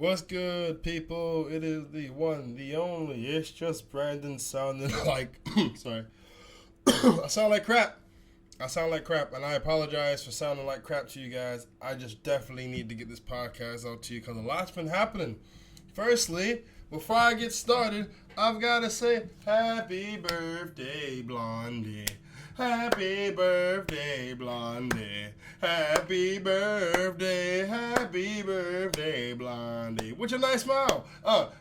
What's good, people? It is the one, the only. It's just Brandon sounding like. Sorry. I sound like crap. And I apologize for sounding like crap to you guys. I just definitely need to get this podcast out to you because a lot's been happening. Firstly, before I get started, I've got to say happy birthday, Blondie. Happy birthday, Blondie. Happy birthday, Blondie. With your nice smile.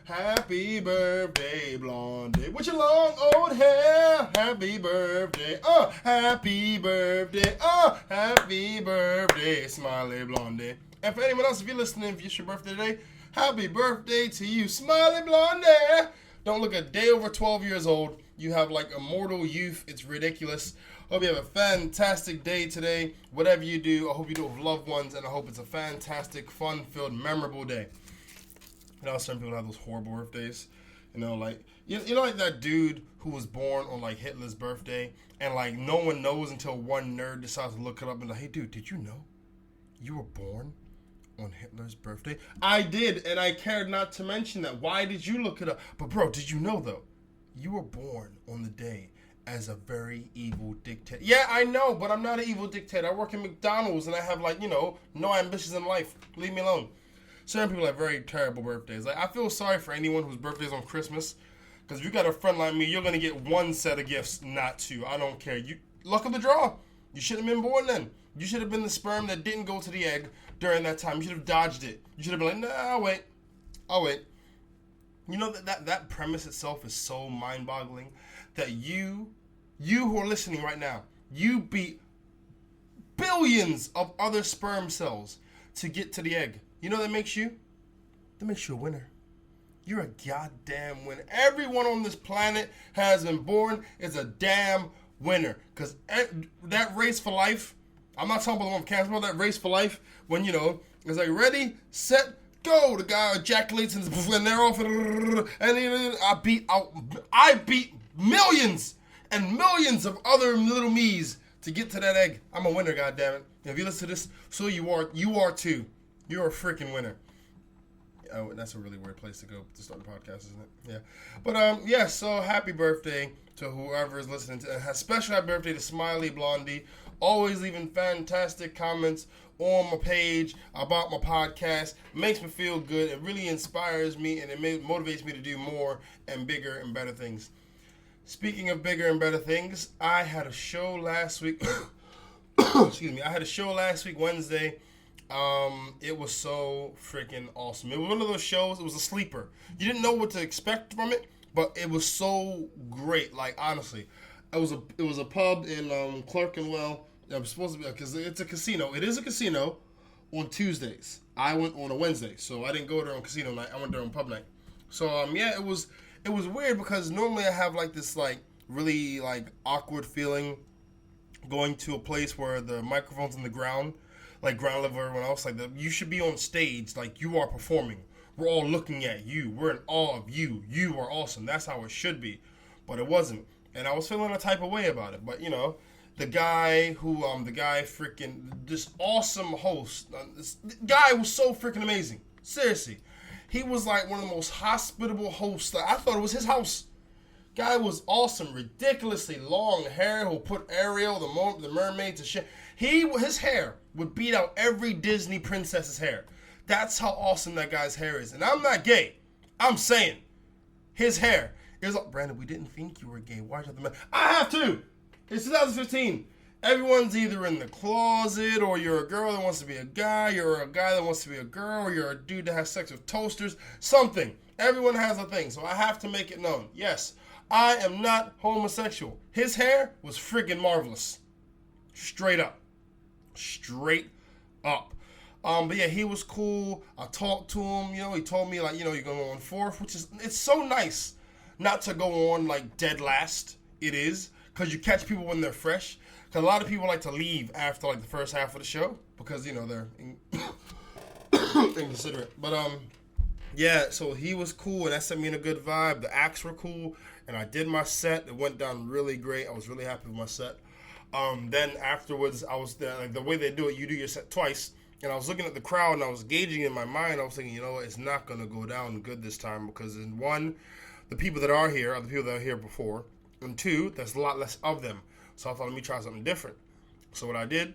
Happy birthday, Blondie. With your long old hair. Happy birthday. Happy birthday. Happy birthday, Smiley Blondie. And for anyone else, if you're listening, if it's your birthday today, happy birthday to you, Smiley Blondie. Don't look a day over 12 years old. You have like immortal youth. It's ridiculous. Hope you have a fantastic day today. Whatever you do, I hope you do it with loved ones, and I hope it's a fantastic, fun-filled, memorable day. You know, some people have those horrible birthdays. You know, like like that dude who was born on like Hitler's birthday, and like no one knows until one nerd decides to look it up and like, hey, dude, did you know you were born on Hitler's birthday? I did, and I cared not to mention that. Why did you look it up? But bro, did you know though? You were born on the day as a very evil dictator. Yeah, I know, but I'm not an evil dictator. I work in McDonald's and I have like, no ambitions in life. Leave me alone. Certain people have very terrible birthdays. Like, I feel sorry for anyone whose birthday is on Christmas. Because if you got a friend like me, you're going to get one set of gifts, not two. I don't care. You luck of the draw. You shouldn't have been born then. You should have been the sperm that didn't go to the egg during that time. You should have dodged it. You should have been like, nah, I'll wait. You know that premise itself is so mind-boggling that you who are listening right now, you beat billions of other sperm cells to get to the egg. You know what that makes you? That makes you a winner. You're a goddamn winner. Everyone on this planet has been born is a damn winner. Because that race for life, I'm not talking about the one with cancer, but that race for life, when, it's like, ready, set, go. The guy ejaculates and they're off, and I beat millions and millions of other little me's to get to that egg. I'm a winner, goddammit. If you listen to this, so you are too. You're a freaking winner. Oh, that's a really weird place to go to start a podcast, isn't it? Yeah. But, so happy birthday to whoever is listening to, and special happy birthday to Smiley Blondie. Always leaving fantastic comments on my page about my podcast. It makes me feel good. It really inspires me, and it motivates me to do more and bigger and better things. Speaking of bigger and better things, I had a show last week. Excuse me. I had a show last week, Wednesday. It was so freaking awesome. It was one of those shows. It was a sleeper. You didn't know what to expect from it, but it was so great. Like, honestly, it was a pub in Clerkenwell. It was supposed to be because it's a casino. It is a casino on Tuesdays. I went on a Wednesday, so I didn't go there on casino night. I went there on pub night. So it was weird because normally I have like this like really like awkward feeling going to a place where the microphone's in the ground, like ground level everyone else. Like you should be on stage, like you are performing. We're all looking at you. We're in awe of you. You are awesome. That's how it should be, but it wasn't, and I was feeling a type of way about it. But the guy freaking this awesome host. This guy was so freaking amazing. Seriously. He was like one of the most hospitable hosts. I thought it was his house. Guy was awesome. Ridiculously long hair. Who put Ariel, the mermaid, to shit. His hair would beat out every Disney princess's hair. That's how awesome that guy's hair is. And I'm not gay. I'm saying his hair is like, Brandon, we didn't think you were gay. Why not the man? I have to. It's 2015. Everyone's either in the closet, or you're a girl that wants to be a guy, you're a guy that wants to be a girl, or you're a dude that has sex with toasters, something. Everyone has a thing, so I have to make it known. Yes, I am not homosexual. His hair was friggin' marvelous. Straight up. But yeah, he was cool. I talked to him, he told me like, you're going on fourth, which is, it's so nice not to go on like dead last. It is, because you catch people when they're fresh. Because a lot of people like to leave after like the first half of the show because they're inconsiderate. But so he was cool and that sent me in a good vibe. The acts were cool and I did my set. It went down really great. I was really happy with my set. Then afterwards, I was there. Like the way they do it, you do your set twice. And I was looking at the crowd and I was gauging in my mind. I was thinking, you know what, it's not going to go down good this time because, in one, the people that are here are the people that were here before. And two, there's a lot less of them. So I thought, let me try something different. So what I did,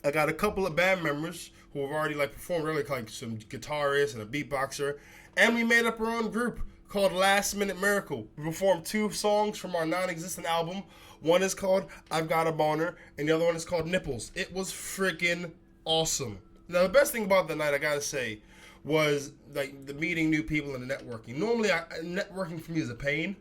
I got a couple of band members who have already performed, really, like some guitarists and a beatboxer. And we made up our own group called Last Minute Miracle. We performed 2 songs from our non-existent album. One is called I've Got a Boner, and the other one is called Nipples. It was freaking awesome. Now, the best thing about the night, I gotta say, was the meeting new people and the networking. Normally, networking for me is a pain,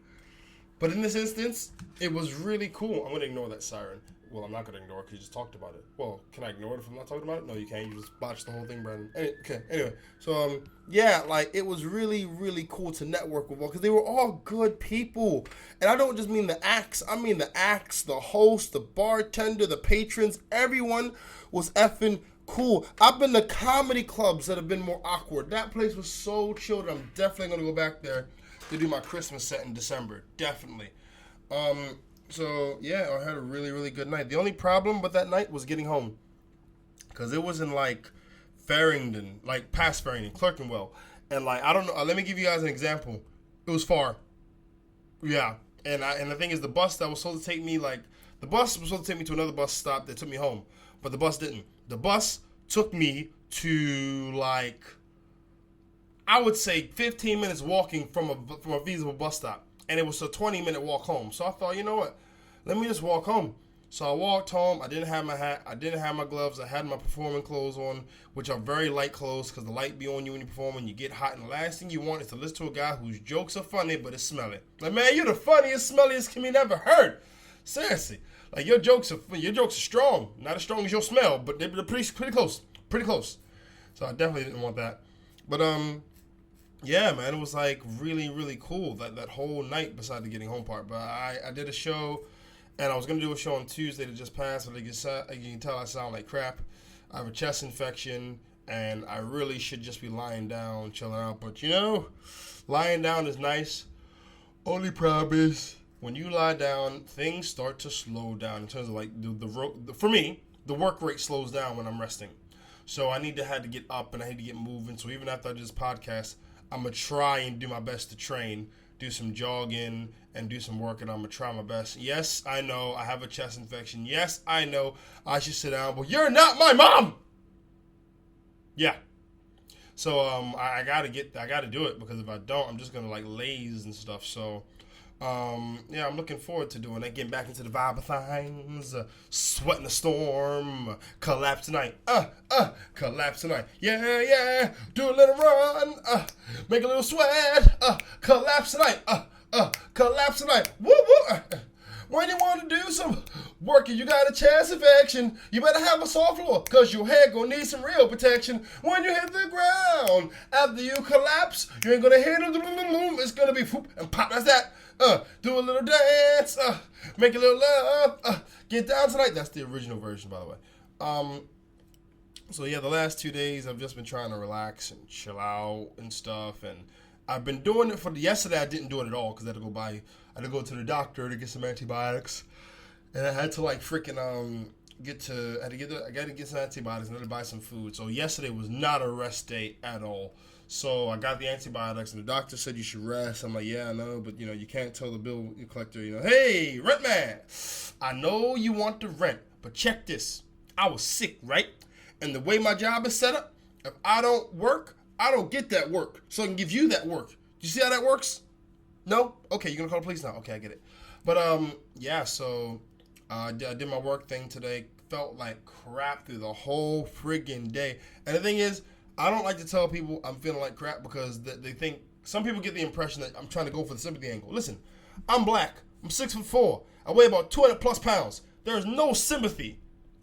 but in this instance, it was really cool. I'm gonna ignore that siren. Well, I'm not gonna ignore it because you just talked about it. Well, can I ignore it if I'm not talking about it? No, you can't. You just botched the whole thing, Brandon. Anyway, so yeah, it was really, really cool to network with all, because they were all good people, and I don't just mean the acts. I mean the acts, the host, the bartender, the patrons. Everyone was effing cool. I've been to comedy clubs that have been more awkward. That place was so chilled. I'm definitely gonna go back there to do my Christmas set in December. Definitely. So yeah, I had a really, really good night. The only problem with that night was getting home, because it was in Farringdon, past Farringdon, Clerkenwell, and I don't know. Let me give you guys an example. It was far. Yeah, and the thing is, the bus that was supposed to take me, the bus was supposed to take me to another bus stop that took me home, but the bus didn't. The bus took me to I would say 15 minutes walking from a feasible bus stop, and it was a 20-minute walk home. So I thought, you know what? Let me just walk home. So I walked home. I didn't have my hat. I didn't have my gloves. I had my performing clothes on, which are very light clothes because the light be on you when you perform and you get hot. And the last thing you want is to listen to a guy whose jokes are funny but is smelly. Man, you're the funniest, smelliest comedian I've ever heard. Seriously. Your jokes are strong. Not as strong as your smell, but they're pretty close. Pretty close. So I definitely didn't want that. But yeah, man, it was really, really cool that whole night beside the getting home part. But I did a show. And I was going to do a show on Tuesday that just passed, but you can tell I sound like crap. I have a chest infection, and I really should just be lying down, chilling out. But, lying down is nice. Only problem is, when you lie down, things start to slow down in terms of, for me, the work rate slows down when I'm resting. So I had to get up, and I had to get moving. So even after I do this podcast, I'm going to try and do my best to train, do some jogging, and do some work, and I'm going to try my best. Yes, I know I have a chest infection. Yes, I know I should sit down, but you're not my mom! Yeah. So, I got to do it, because if I don't, I'm just going to, laze and stuff. So, yeah, I'm looking forward to doing that, getting back into the vibe of things, sweating the storm, collapse tonight, collapse tonight, yeah, do a little run, make a little sweat, collapse tonight, collapse tonight, woo woo. When you want to do some work and you got a chest infection, you better have a soft floor, because your head gonna need some real protection when you hit the ground. After you collapse, you ain't gonna hit it, it's gonna be whoop and pop, that's that. Do a little dance, make a little love, get down tonight. That's the original version, by the way. So yeah, the last 2 days I've just been trying to relax and chill out and stuff, and I've been doing it yesterday I didn't do it at all, because I had to go to the doctor to get some antibiotics, and I had to I got to get some antibiotics and then buy some food. So yesterday was not a rest day at all. So I got the antibiotics, and the doctor said you should rest. I'm like, yeah, I know, but you can't tell the bill collector, hey, rent man, I know you want the rent, but check this. I was sick, right? And the way my job is set up, if I don't work, I don't get that work. So I can give you that work. You see how that works? No? Okay, you're gonna call the police now. Okay, I get it. But yeah, so I did my work thing today. Felt like crap through the whole friggin' day. And the thing is, I don't like to tell people I'm feeling like crap, because they think, some people get the impression that I'm trying to go for the sympathy angle. Listen, I'm black. I'm 6'4". I weigh about 200 plus pounds. There's no sympathy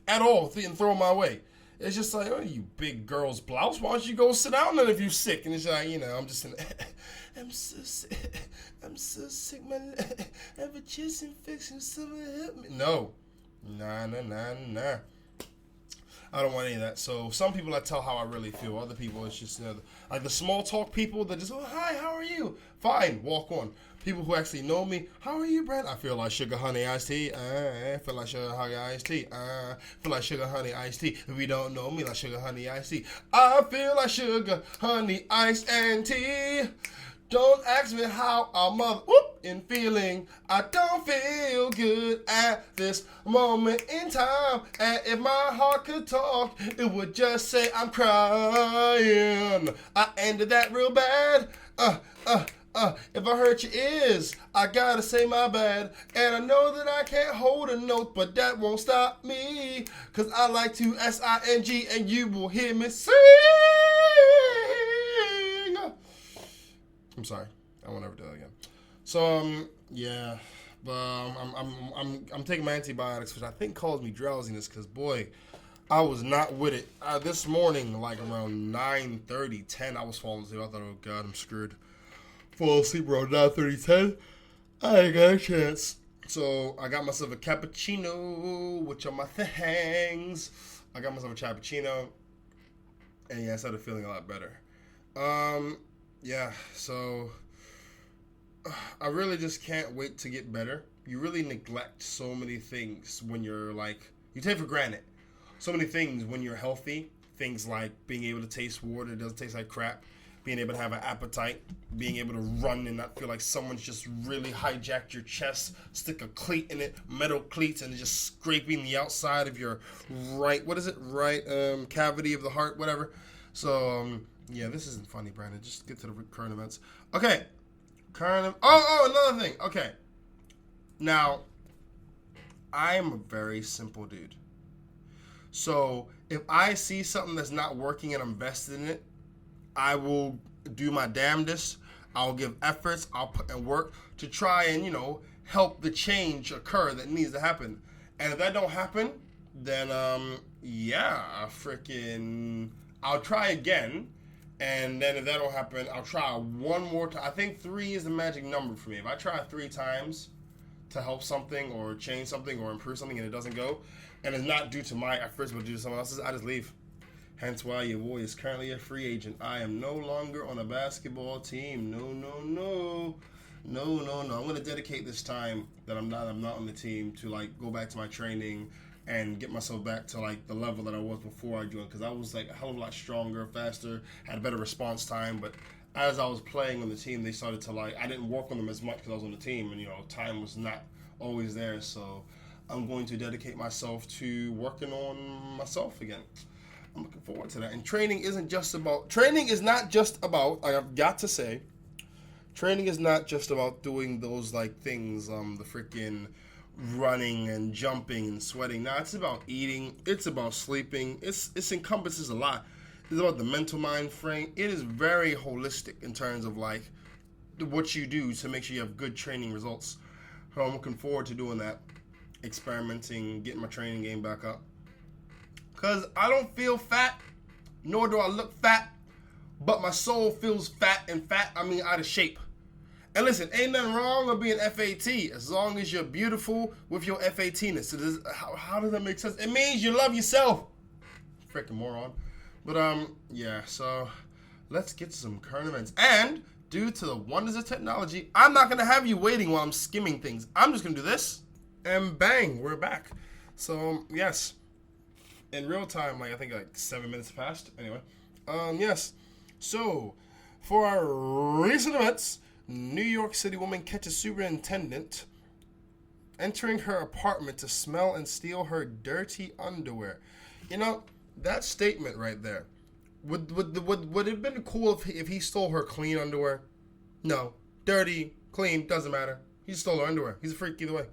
at all thrown my way. It's just like, oh, you big girl's blouse. Why don't you go sit down then if you're sick? And it's like, I'm just in, I'm so sick. I'm so sick. I have a chest infection. Someone help me. No. Nah. I don't want any of that. So some people I tell how I really feel. Other people, it's just, like the small talk people that just, oh, hi, how are you? Fine, walk on. People who actually know me, how are you, Brad? I feel like sugar, honey, iced tea. I feel like sugar, honey, iced tea. I feel like sugar, honey, iced tea. If you don't know me, like sugar, honey, iced tea. I feel like sugar, honey, iced and tea. Don't ask me how I'm in feeling. I don't feel good at this moment in time. And if my heart could talk, it would just say I'm crying. I ended that real bad. If I hurt your ears, I gotta say my bad. And I know that I can't hold a note, but that won't stop me. Cause I like to sing, and you will hear me sing. I'm sorry, I won't ever do that again. So, yeah, but I'm taking my antibiotics, which I think caused me drowsiness, cause boy, I was not with it. This morning, like around 9:30, 10, I was falling asleep. I thought, oh God, I'm screwed. Fall asleep around 9:30, 10. I ain't got a chance. So I got myself a cappuccino, which are my things. I got myself a cappuccino, and yeah, I started feeling a lot better. Yeah, so I really just can't wait to get better. You really neglect so many things when you're like, you take for granted so many things when you're healthy. Things like being able to taste water, it doesn't taste like crap. Being able to have an appetite, being able to run and not feel like someone's just really hijacked your chest, stick a cleat in it, metal cleats, and just scraping the outside of your right cavity of the heart, whatever. So, yeah, this isn't funny, Brandon. Just get to the current events. Okay. Another thing. Okay. Now, I'm a very simple dude. So, if I see something that's not working and I'm invested in it, I will do my damnedest. I'll give efforts. I'll put in work to try and, help the change occur that needs to happen. And if that don't happen, then, I'll try again. And then if that don't happen, I'll try one more time. I think 3 is the magic number for me. If I try 3 times to help something or change something or improve something and it doesn't go, and it's not due to my efforts but due to someone else's, I just leave. Hence why your boy is currently a free agent. I am no longer on a basketball team. No. I'm going to dedicate this time that I'm not on the team to like go back to my training and get myself back to like the level that I was before I joined, because I was like a hell of a lot stronger, faster, had a better response time. But as I was playing on the team, they started to I didn't work on them as much because I was on the team, and time was not always there. So I'm going to dedicate myself to working on myself again. I'm looking forward to that. And training is not just about, I've got to say, training is not just about doing those things, the freaking running and jumping and sweating. Now it's about eating, it's about sleeping, it encompasses a lot. It's about the mental mind frame. It is very holistic in terms of what you do to make sure you have good training results. So I'm looking forward to doing that, experimenting, getting my training game back up. Because I don't feel fat, nor do I look fat, but my soul feels fat, and out of shape. And listen, ain't nothing wrong with being FAT as long as you're beautiful with your FATness. So how does that make sense? It means you love yourself. Freaking moron. But, yeah, so let's get to some current events. And due to the wonders of technology, I'm not going to have you waiting while I'm skimming things. I'm just going to do this, and bang, we're back. So, yes. In real time, I think 7 minutes passed. Anyway, yes. So, for our recent events, New York City woman catches superintendent entering her apartment to smell and steal her dirty underwear. That statement right there. Would it have been cool if he stole her clean underwear? No. Dirty, clean, doesn't matter. He stole her underwear. He's a freak either way.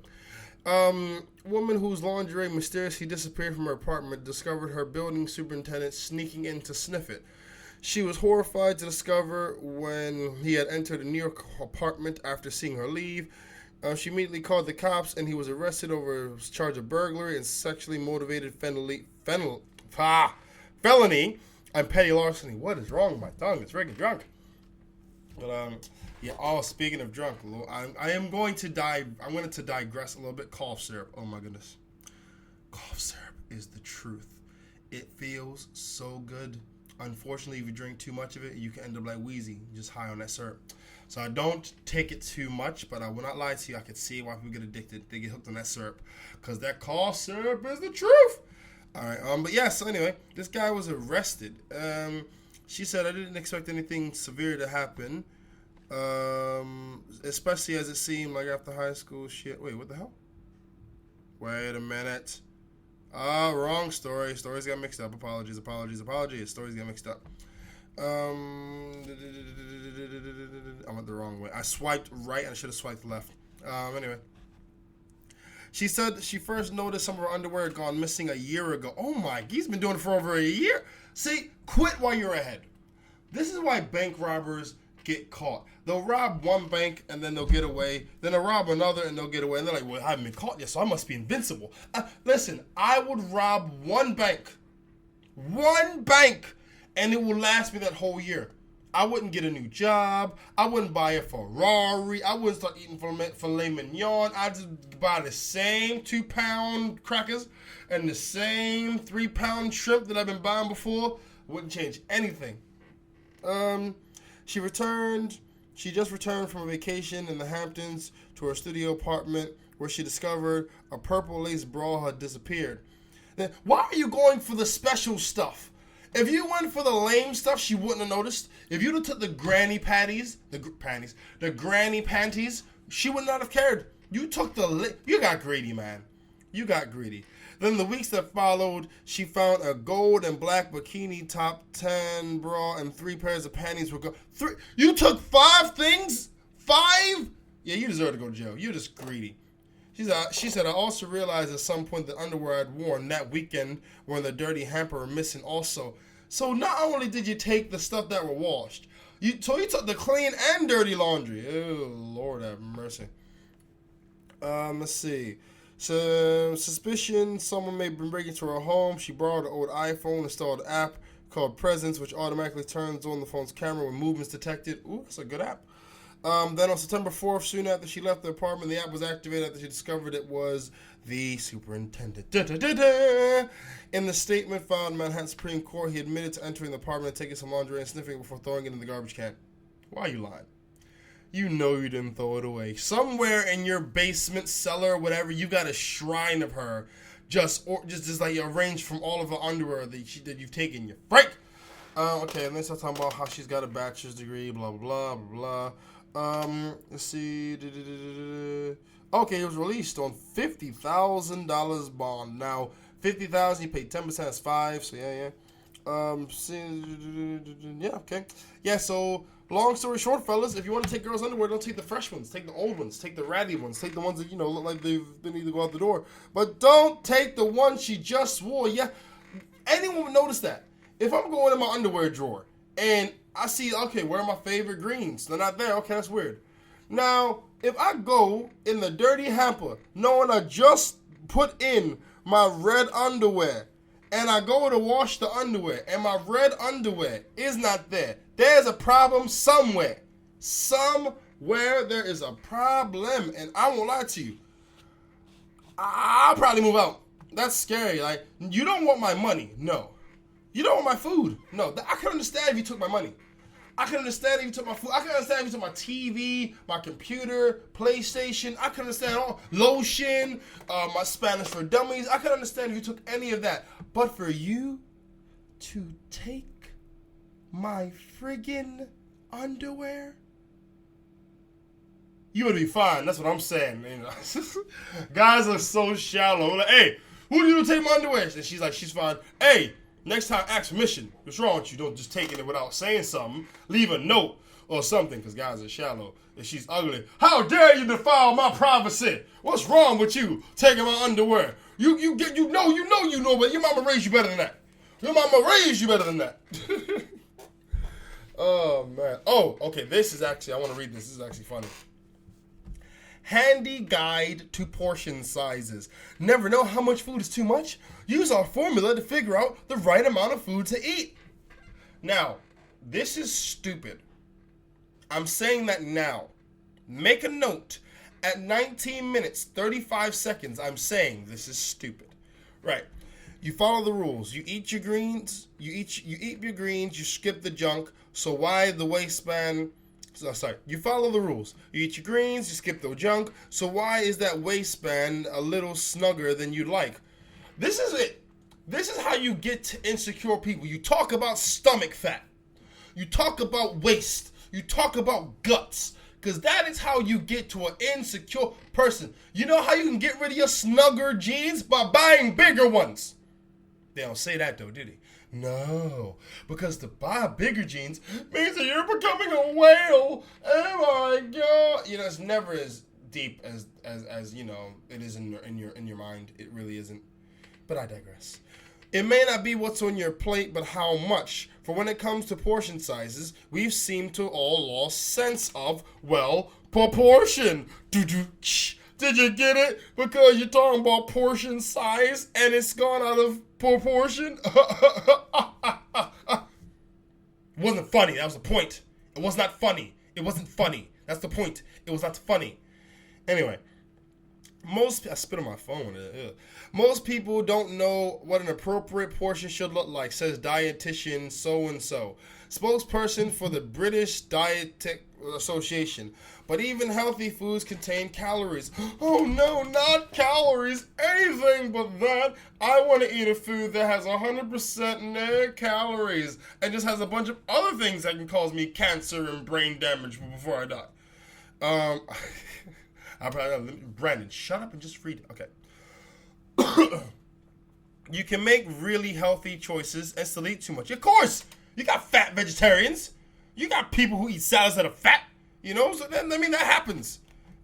Woman whose lingerie mysteriously disappeared from her apartment discovered her building superintendent sneaking in to sniff it. She was horrified to discover when he had entered a New York apartment after seeing her leave. She immediately called the cops, and he was arrested over a charge of burglary and sexually motivated felony and petty larceny. What is wrong with my tongue? It's freaking drunk. But speaking of drunk, I'm going to digress a little bit. Cough syrup. Oh my goodness. Cough syrup is the truth. It feels so good. Unfortunately, if you drink too much of it, you can end up like Wheezy, just high on that syrup. So I don't take it too much, but I will not lie to you. I can see why people get addicted. They get hooked on that syrup, because that cough syrup is the truth. All right. But yeah. So anyway, this guy was arrested. She said, I didn't expect anything severe to happen, especially as it seemed like after high school. Shit. Wait, what the hell? Wait a minute. Wrong story. Stories got mixed up. Apologies. Stories got mixed up. I went the wrong way. I swiped right and I should have swiped left. Anyway. She said she first noticed some of her underwear had gone missing a year ago. Oh my, he's been doing it for over a year. See, quit while you're ahead. This is why bank robbers get caught. They'll rob one bank and then they'll get away. Then they'll rob another and they'll get away. And they're like, well, I haven't been caught yet, so I must be invincible. Listen, I would rob one bank, and it will last me that whole year. I wouldn't get a new job. I wouldn't buy a Ferrari. I wouldn't start eating filet mignon. I'd just buy the same 2-pound crackers and the same 3-pound shrimp that I've been buying before. Wouldn't change anything. She just returned from a vacation in the Hamptons to her studio apartment where she discovered a purple lace bra had disappeared. Then, why are you going for the special stuff? If you went for the lame stuff, she wouldn't have noticed. If you'd have took the granny panties, she would not have cared. You took you got greedy, man. You got greedy. Then the weeks that followed, she found a gold and black bikini top, 10 bra, and 3 pairs of panties were gone. You took 5 things? 5? Yeah, you deserve to go to jail. You're just greedy. She said, I also realized at some point the underwear I'd worn that weekend were in the dirty hamper were missing also. So not only did you take the stuff that were washed, you took the clean and dirty laundry. Oh, Lord have mercy. Let's see. So, suspicion someone may have been breaking into her home. She borrowed an old iPhone, installed an app called Presence, which automatically turns on the phone's camera when movements detected. Ooh, that's a good app. Then on September 4th, soon after she left the apartment, the app was activated after she discovered it was the superintendent. In the statement filed in Manhattan Supreme Court, he admitted to entering the apartment and taking some laundry and sniffing it before throwing it in the garbage can. Why are you lying? You know you didn't throw it away. Somewhere in your basement, cellar, whatever, you got a shrine of her, just like arranged from all of the underwear that you've taken. You freak. Okay, and then start talking about how she's got a bachelor's degree, blah blah blah blah. Let's see. Okay, it was released on $50,000 bond. Now, $50,000, you pay 10%, that's 5. So yeah. Yeah, okay. Yeah, so long story short, fellas, if you want to take girls' underwear, don't take the fresh ones. Take the old ones. Take the ratty ones. Take the ones that, look like they need to go out the door. But don't take the one she just wore. Yeah, anyone would notice that. If I'm going in my underwear drawer and I see, okay, where are my favorite greens? They're not there. Okay, that's weird. Now, if I go in the dirty hamper knowing I just put in my red underwear and I go to wash the underwear and my red underwear is not there, there's a problem somewhere. Somewhere there is a problem, and I won't lie to you. I'll probably move out. That's scary. Like, you don't want my money. No. You don't want my food. No. I can understand if you took my money. I can understand if you took my food. I can understand if you took my TV, my computer, PlayStation. I can understand all lotion, my Spanish for Dummies. I can understand if you took any of that. But for you to take my friggin' underwear, you would be fine. That's what I'm saying. Guys are so shallow. Like, hey, who do you take my underwear? And she's like, she's fine. Hey, next time, ask permission. What's wrong with you? Don't just take it without saying something. Leave a note or something, because guys are shallow. And she's ugly. How dare you defile my privacy? What's wrong with you taking my underwear? You know, but your mama raised you better than that. Your mama raised you better than that. Oh, man. Oh, okay. I want to read this. This is actually funny. Handy guide to portion sizes. Never know how much food is too much? Use our formula to figure out the right amount of food to eat. Now, this is stupid. I'm saying that now. Make a note. At 19 minutes, 35 seconds, I'm saying this is stupid. Right. You follow the rules. You eat your greens. You eat your greens. You skip the junk. So why the waistband? You follow the rules. You eat your greens. You skip the junk. So why is that waistband a little snugger than you'd like? This is it. This is how you get to insecure people. You talk about stomach fat. You talk about waist. You talk about guts. Because that is how you get to an insecure person. You know how you can get rid of your snugger jeans? By buying bigger ones. They don't say that though, do they? No. Because to buy bigger jeans means that you're becoming a whale. Oh my God. You know, it's never as deep as you know, it is in your mind. It really isn't. But I digress. It may not be what's on your plate, but how much. For when it comes to portion sizes, we've seemed to all lost sense of, well, proportion. Did you get it? Because you're talking about portion size and it's gone out of proportion? It wasn't funny. That was the point. It was not funny. It wasn't funny. That's the point. It was not funny. Anyway. I spit on my phone. Most people don't know what an appropriate portion should look like, says dietitian so-and-so, spokesperson for the British Dietetic Association. But even healthy foods contain calories. Oh no, not calories, anything but that. I want to eat a food that has 100% net calories and just has a bunch of other things that can cause me cancer and brain damage before I die. Brandon, shut up and just read it. Okay. You can make really healthy choices and still eat too much. Of course, you got fat vegetarians. You got people who eat salads that are fat. You know, so that happens.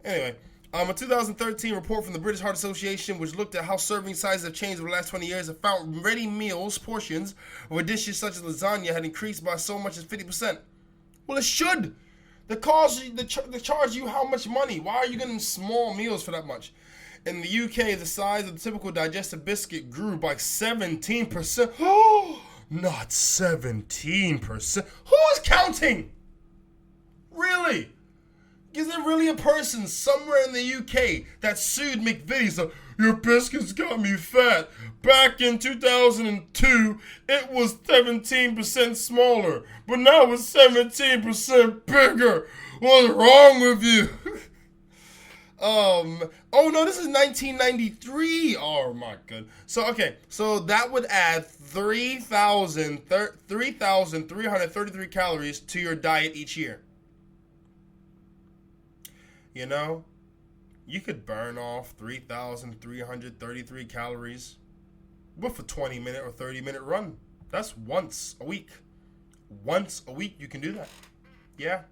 Anyway, a 2013 report from the British Heart Association, which looked at how serving sizes have changed over the last 20 years, have found ready meals portions of dishes such as lasagna had increased by so much as 50%. Well, it should. They charge you how much money? Why are you getting small meals for that much? In the UK, the size of the typical digestive biscuit grew by 17%. Oh, not 17%. Who is counting? Really? Is there really a person somewhere in the UK that sued McVitie's? So, your biscuits got me fat. Back in 2002, it was 17% smaller, but now it's 17% bigger. What's wrong with you? Oh no, this is 1993. Oh my god. So that would add 3,333 calories to your diet each year. You know, you could burn off 3,333 calories with a 20-minute or 30-minute run. That's once a week. Once a week you can do that. Yeah.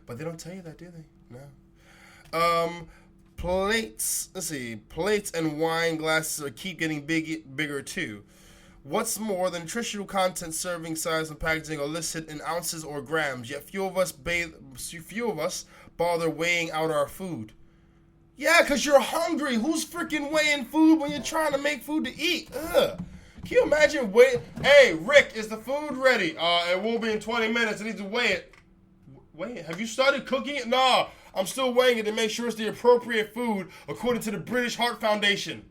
But they don't tell you that, do they? No. Plates. Let's see. Plates and wine glasses keep getting bigger too. What's more, the nutritional content, serving size, and packaging are listed in ounces or grams, yet few of us bother weighing out our food. Yeah, because you're hungry. Who's freaking weighing food when you're trying to make food to eat? Ugh. Can you imagine Hey, Rick, is the food ready? It won't be in 20 minutes. I need to weigh it. Weigh it? Have you started cooking it? No, I'm still weighing it to make sure it's the appropriate food according to the British Heart Foundation.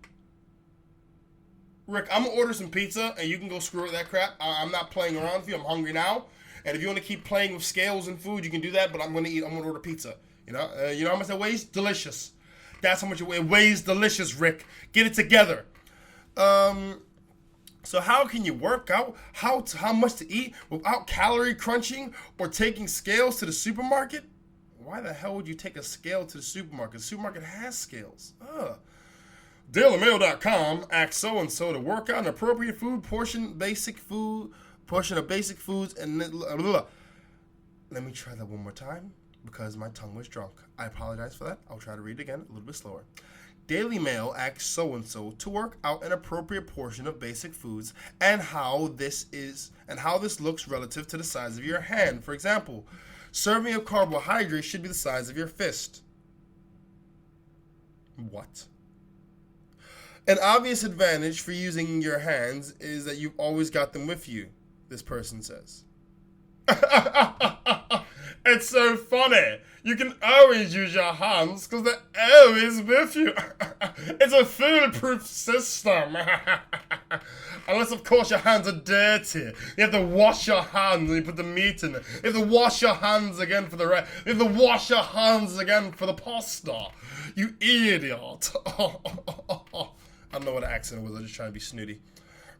Rick, I'm going to order some pizza, and you can go screw with that crap. I'm not playing around with you. I'm hungry now. And if you want to keep playing with scales and food, you can do that, but I'm going to order pizza. You know how much that weighs? Delicious. That's how much it weighs. It weighs delicious, Rick. Get it together. So how can you work out how much to eat without calorie crunching or taking scales to the supermarket? Why the hell would you take a scale to the supermarket? The supermarket has scales. DailyMail.com asks so-and-so to work out an appropriate food portion of basic foods, and let me try that one more time because my tongue was drunk. I apologize for that. I'll try to read it again a little bit slower. Daily Mail asks so-and-so to work out an appropriate portion of basic foods and how this looks relative to the size of your hand. For example, serving of carbohydrates should be the size of your fist. What? An obvious advantage for using your hands is that you've always got them with you, this person says. It's so funny. You can always use your hands because they're always with you. It's a foolproof system. Unless, of course, your hands are dirty. You have to wash your hands when you put the meat in it. You have to wash your hands again for the rice. You have to wash your hands again for the pasta. You idiot. I don't know what the accent was. I'm just trying to be snooty.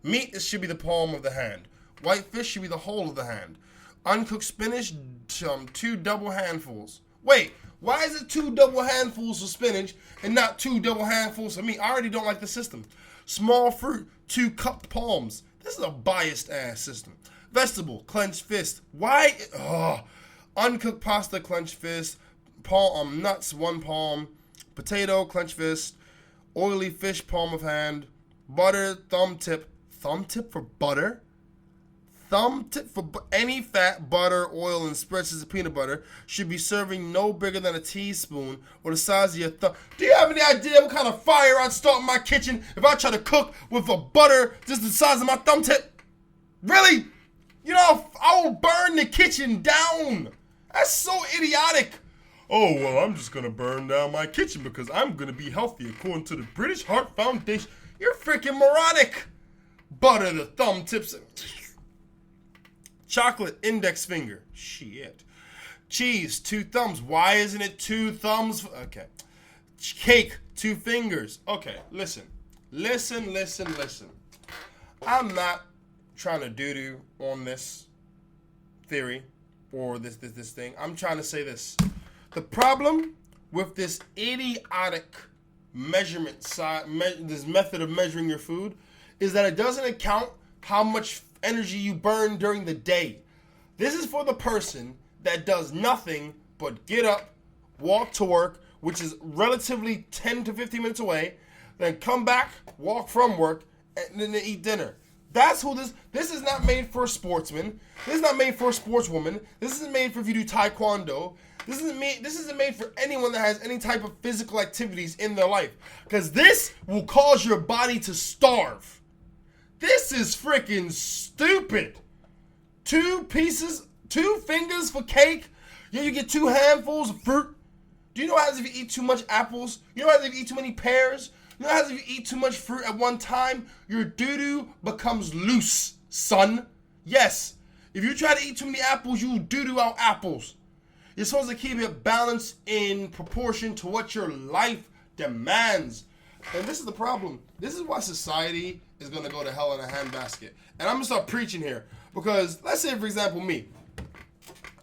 Meat should be the palm of the hand. White fish should be the whole of the hand. Uncooked spinach, 2 double handfuls. Wait, why is it 2 double handfuls of spinach and not 2 double handfuls of meat? I already don't like the system. Small fruit, 2 cupped palms. This is a biased ass system. Vegetable, clenched fist. Why? Uncooked pasta, clenched fist. Palm, nuts, 1 palm. Potato, clenched fist. Oily fish, palm of hand. Butter, thumb tip. Thumb tip for butter? Thumb tip for any fat, butter, oil, and spreads of peanut butter should be serving no bigger than a teaspoon or the size of your thumb. Do you have any idea what kind of fire I'd start in my kitchen if I try to cook with a butter just the size of my thumb tip? Really? You know, I will burn the kitchen down. That's so idiotic. Oh, well, I'm just going to burn down my kitchen because I'm going to be healthy according to the British Heart Foundation. You're freaking moronic. Butter the thumb tips. Chocolate, index finger. Shit. Cheese, 2 thumbs. Why isn't it 2 thumbs? Okay. Cake, 2 fingers. Okay, listen. Listen. I'm not trying to doo-doo on this theory or this thing. I'm trying to say this. The problem with this idiotic this method of measuring your food is that it doesn't account how much energy you burn during the day. This is for the person that does nothing but get up, walk to work, which is relatively 10 to 15 minutes away, then come back, walk from work, and then they eat dinner. That's who this is not made for a sportsman. This is not made for a sportswoman. This isn't made for if you do taekwondo. This isn't made for anyone that has any type of physical activities in their life. Because this will cause your body to starve. This is freaking stupid. 2 fingers for cake. Yeah, you get 2 handfuls of fruit. Do you know what happens if you eat too much apples? You know what happens if you eat too many pears? You know what happens if you eat too much fruit at one time? Your doo-doo becomes loose, son. Yes. If you try to eat too many apples, you doo-doo out apples. You're supposed to keep it balanced in proportion to what your life demands. And this is the problem. This is why society is going to go to hell in a handbasket. And I'm going to start preaching here. Because let's say, for example, me.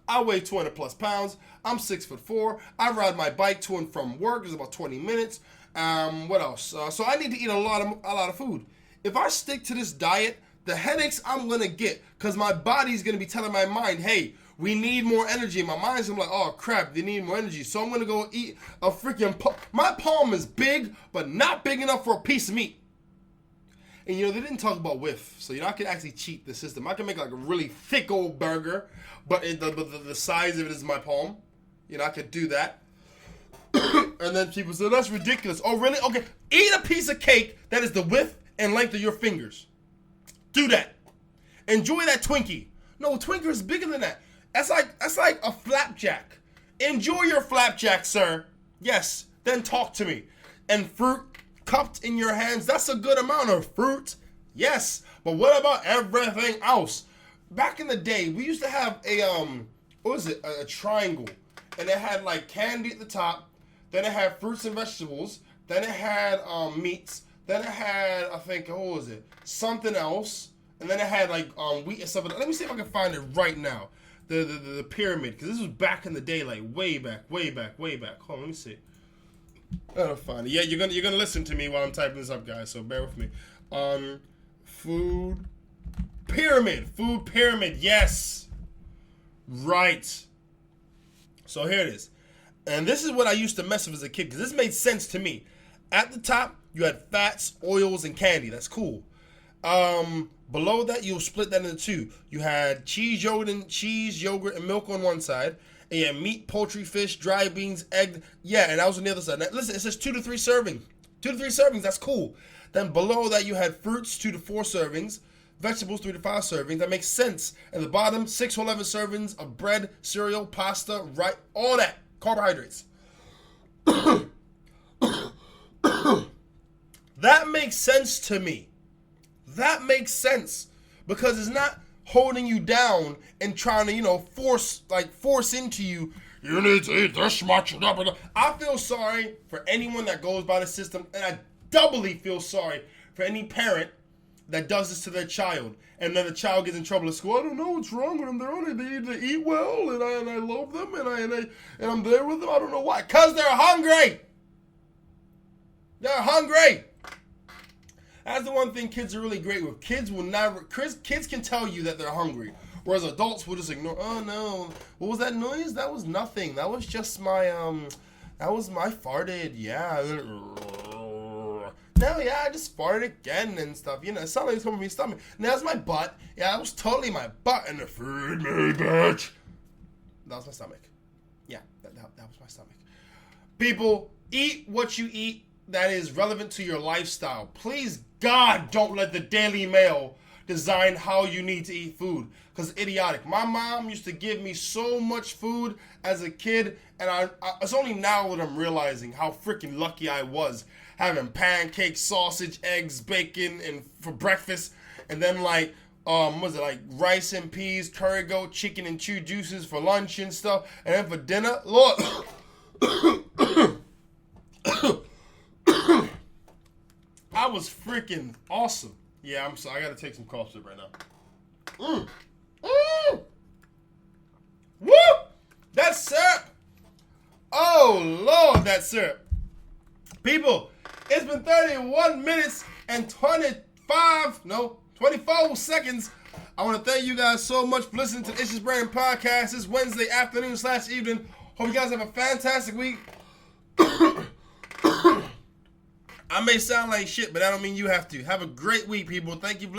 I weigh 200 plus pounds. I'm 6'4". I ride my bike to and from work. It's about 20 minutes. What else? So I need to eat a lot of food. If I stick to this diet, the headaches I'm going to get. Because my body's going to be telling my mind, hey, we need more energy. My mind's gonna be like, oh crap, they need more energy. So I'm gonna go eat a freaking my palm is big, but not big enough for a piece of meat. And you know, they didn't talk about width. So you know, I can actually cheat the system. I can make like a really thick old burger, but the size of it is my palm. You know, I could do that. And then people say, that's ridiculous. Oh really? Okay, eat a piece of cake that is the width and length of your fingers. Do that. Enjoy that Twinkie. No, Twinkie is bigger than that. That's like a flapjack. Enjoy your flapjack, sir. Yes, then talk to me. And fruit cupped in your hands, that's a good amount of fruit. Yes, but what about everything else? Back in the day, we used to have a triangle. And it had like candy at the top. Then it had fruits and vegetables. Then it had meats. Then it had, I think, something else. And then it had like wheat and stuff. Let me see if I can find it right now. The pyramid, because this was back in the day, like way back. Hold on, let me see. I gotta find it. Yeah, you're gonna listen to me while I'm typing this up, guys. So bear with me. Food pyramid. Yes, right. So here it is, and this is what I used to mess with as a kid because this made sense to me. At the top, you had fats, oils, and candy. That's cool. Below that, you'll split that into 2. You had cheese, yogurt, and milk on one side. And you had meat, poultry, fish, dry beans, egg. Yeah, and that was on the other side. Now, listen, it says 2 to 3 servings. 2 to 3 servings, that's cool. Then below that, you had fruits, 2 to 4 servings. Vegetables, 3 to 5 servings. That makes sense. At the bottom, 6 to 11 servings of bread, cereal, pasta, right, all that. Carbohydrates. That makes sense to me. That makes sense. Because it's not holding you down and trying to, force into you, you need to eat this much. I feel sorry for anyone that goes by the system, and I doubly feel sorry for any parent that does this to their child, and then the child gets in trouble at school. I don't know what's wrong with them. They eat well, and I love them, and I'm there with them. I don't know why. Because they're hungry. They're hungry. That's the one thing kids are really great with. Kids can tell you that they're hungry, whereas adults will just ignore. Oh no, what was that noise? That was nothing. That was just my that was my farted. Yeah. No, yeah, I just farted again and stuff. It sounded like it's coming from my stomach. Now that's my butt. Yeah, that was totally my butt and the food me, bitch. That was my stomach. Yeah, that was my stomach. People, eat what you eat that is relevant to your lifestyle. Please, God, don't let the Daily Mail design how you need to eat food, because it's idiotic. My mom used to give me so much food as a kid, and it's only now that I'm realizing how freaking lucky I was, having pancakes, sausage, eggs, bacon, and for breakfast, and then rice and peas, curry goat, chicken and chew juices for lunch and stuff, and then for dinner, Lord. I was freaking awesome. Yeah, I'm sorry. I gotta take some cough syrup right now. Woo! That syrup. Oh, Lord, that syrup. People, it's been 31 minutes and 24 seconds. I want to thank you guys so much for listening to the ItsJusBrandon Podcast this Wednesday afternoon/evening. Hope you guys have a fantastic week. I may sound like shit, but I don't mean you have to. Have a great week, people. Thank you for listening.